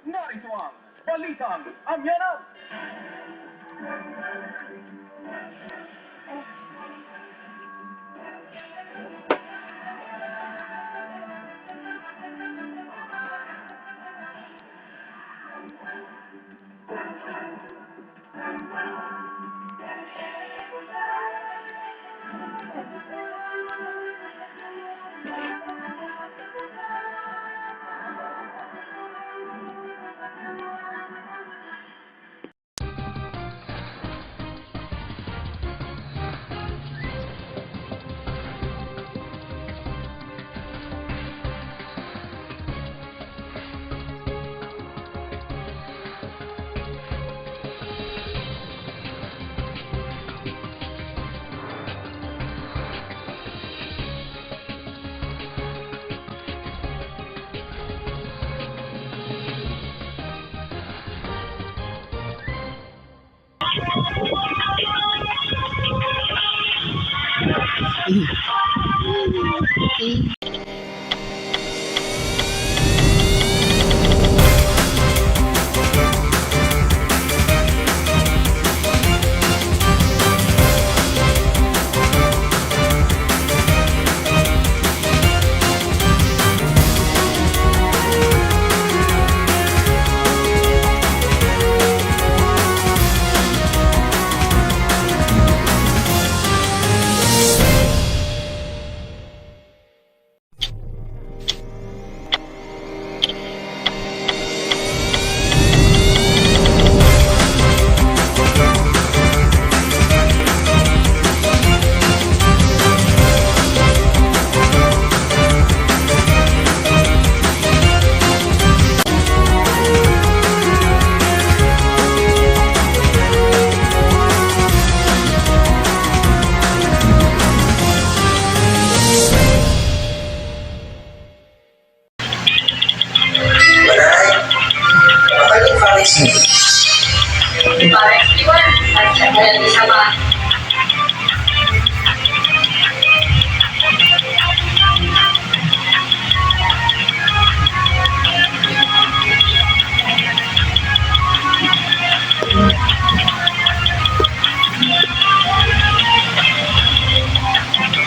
Narito ang Balitang Amyana.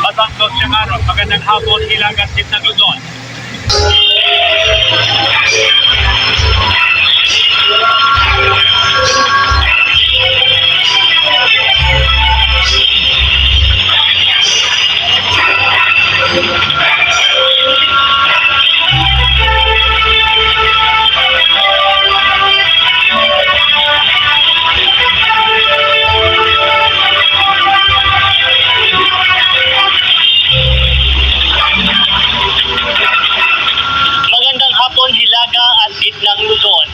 Matangkot siyang araw, magandang hapon, Hilaga, Sitnang Luzon. Magandang hapon, Hilaga at Sitnang Luzon.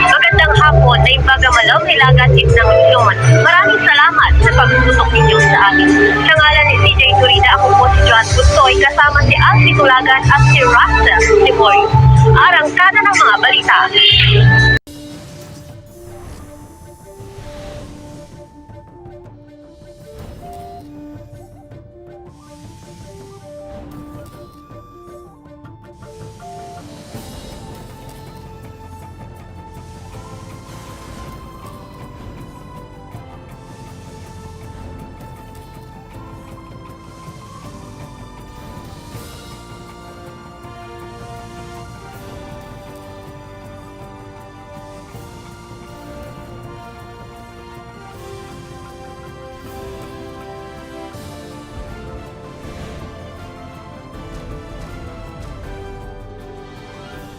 Magandang hapon na Bagamalong, Hilaga, Sitnang Luzon. Maraming salamat sa pagtutok ninyo sa amin. Sa ngalan ni CJ Turida, ako po si Joan Bustoy, kasama si Alfie Tulagan at si Russell Timoy. Arangkada ng mga balita.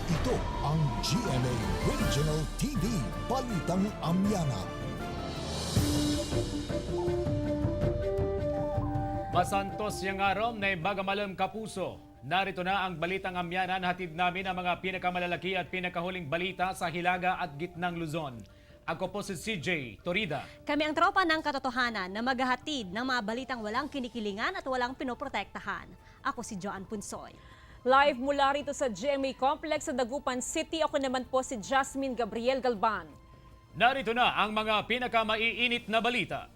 Ito ang GMA Regional TV Balitang Amyana. Masantos yang arom na Bagamalong Kapuso. Narito na ang Balitang Amyanan. Hatid namin ang mga pinakamalalaki at pinakahuling balita sa Hilaga at Gitnang Luzon. Ako po si CJ Torida. Kami ang tropa ng katotohanan na maghahatid ng mga balitang walang kinikilingan at walang pinoprotektahan. Ako si Joan Punsoy. Live mula rito sa GMA Complex sa Dagupan City, ako naman po si Jasmine Gabriel Galban. Narito na ang mga pinakamaiinit na balita.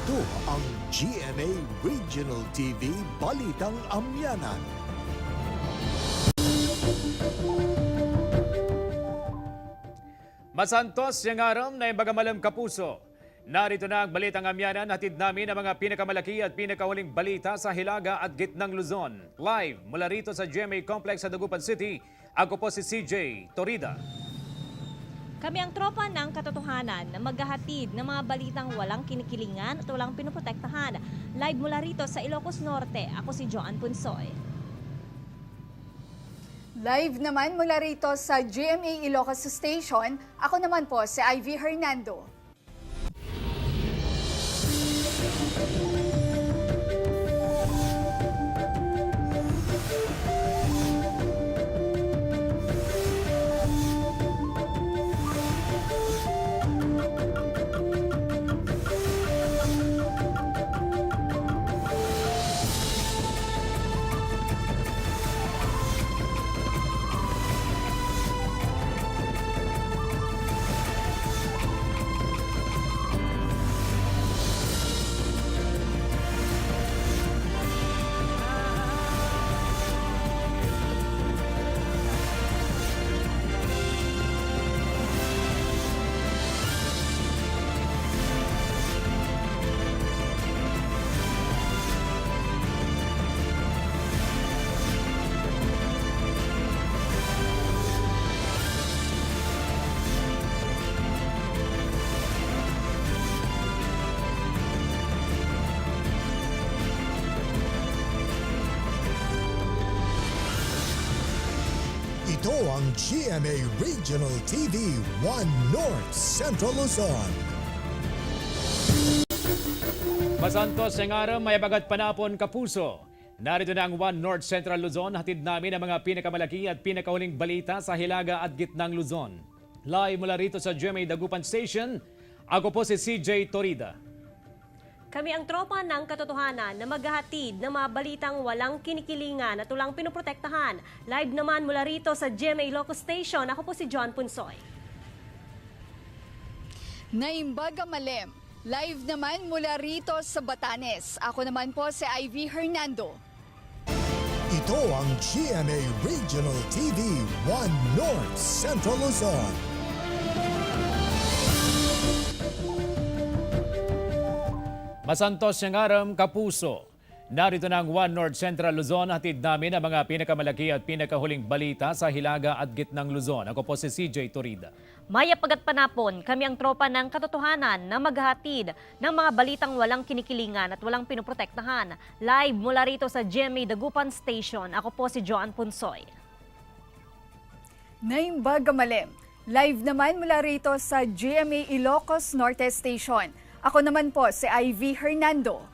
Ito ang GMA Regional TV Balitang Amyanan. Masantos yung aram na imbagamalam kapuso. Narito na ang Balitang Amyanan. Hatid namin ang mga pinakamalaki at pinakahuling balita sa Hilaga at Gitnang Luzon. Live mula rito sa GMA Complex sa Dagupan City. Ako po si CJ Torida. Kami ang tropa ng katotohanan na maghahatid ng mga balitang walang kinikilingan at walang pinoprotektahan. Live mula rito sa Ilocos Norte. Ako si Joan Punsoy. Live naman mula rito sa GMA Ilocos Station, ako naman po si Ivy Hernando. Ito ang GMA Regional TV 1 North Central Luzon. Masantos yung aram, may bagat panapon kapuso. Narito na ang One North Central Luzon. Hatid namin ang mga pinakamalaki at pinakahuling balita sa Hilaga at Gitnang Luzon. Live mula rito sa GMA Dagupan Station. Ako po si CJ Torida. Kami ang tropa ng katotohanan na maghahatid ng mga balitang walang kinikilingan at walang pinoprotektahan. Live naman mula rito sa GMA Ilocos Station. Ako po si John Punsoy. Naimbaga Malem, live naman mula rito sa Batanes. Ako naman po si Ivy Hernando. Ito ang GMA Regional TV 1 North Central Luzon. Masantos yung aram, kapuso. Narito na ang One North Central Luzon. Hatid namin ang mga pinakamalaki at pinakahuling balita sa Hilaga at Gitnang Luzon. Ako po si CJ Torida. Maya pagat panapon, kami ang tropa ng katotohanan na maghahatid ng mga balitang walang kinikilingan at walang pinoprotektahan. Live mula rito sa GMA Dagupan Station. Ako po si Joan Punsoy. Naimbaga Malem, live naman mula rito sa GMA Ilocos Norte Station. Ako naman po si Ivy Hernando.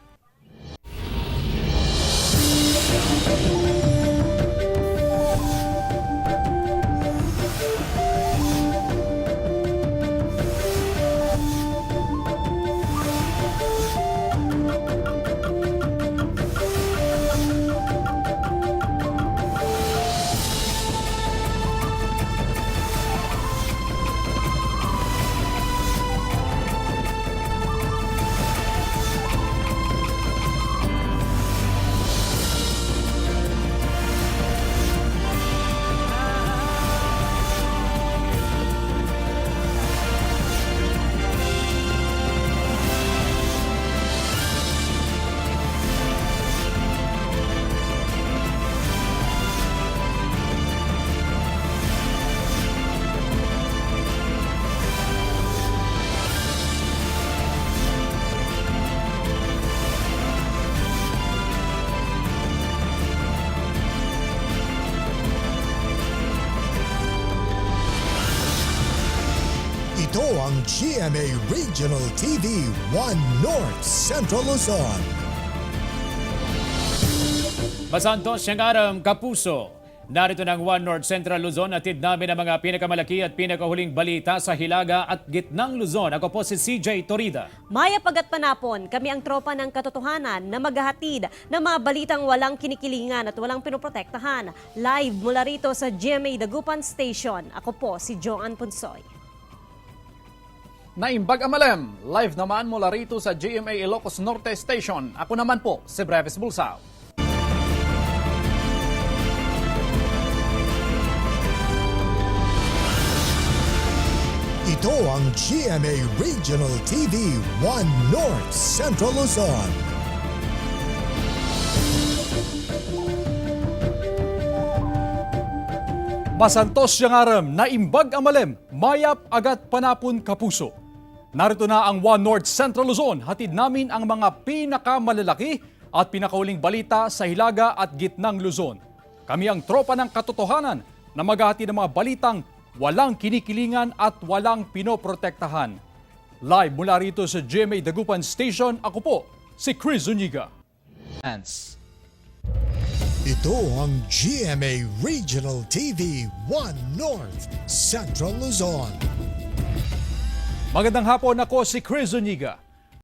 Ito ang GMA Regional TV 1 North Central Luzon. Masantos siyang aram, kapuso. Narito ng One North Central Luzon, atid namin ang mga pinakamalaki at pinakahuling balita sa Hilaga at Gitnang Luzon. Ako po si CJ Torida. Maya pagat panapon, kami ang tropa ng katotohanan na maghahatid ng mga balitang walang kinikilingan at walang pinoprotektahan. Live mula rito sa GMA Dagupan Station. Ako po si Joan Punsoy. Naimbag Amalem, live naman mula rito sa GMA Ilocos Norte Station. Ako naman po si Breves Bulsao. Ito ang GMA Regional TV 1 North Central Luzon. Masantos siyang aram, naimbag Amalem, mayap agat panapon kapuso. Narito na ang One North Central Luzon, hatid namin ang mga pinakamalalaki at pinakauling balita sa Hilaga at Gitnang Luzon. Kami ang tropa ng katotohanan na maghahatid ng mga balitang walang kinikilingan at walang pinoprotektahan. Live mula rito sa GMA Dagupan Station, ako po si Chris Zuniga. Ito ang GMA Regional TV 1 North Central Luzon. Magandang hapon, ako si Chris Zuniga.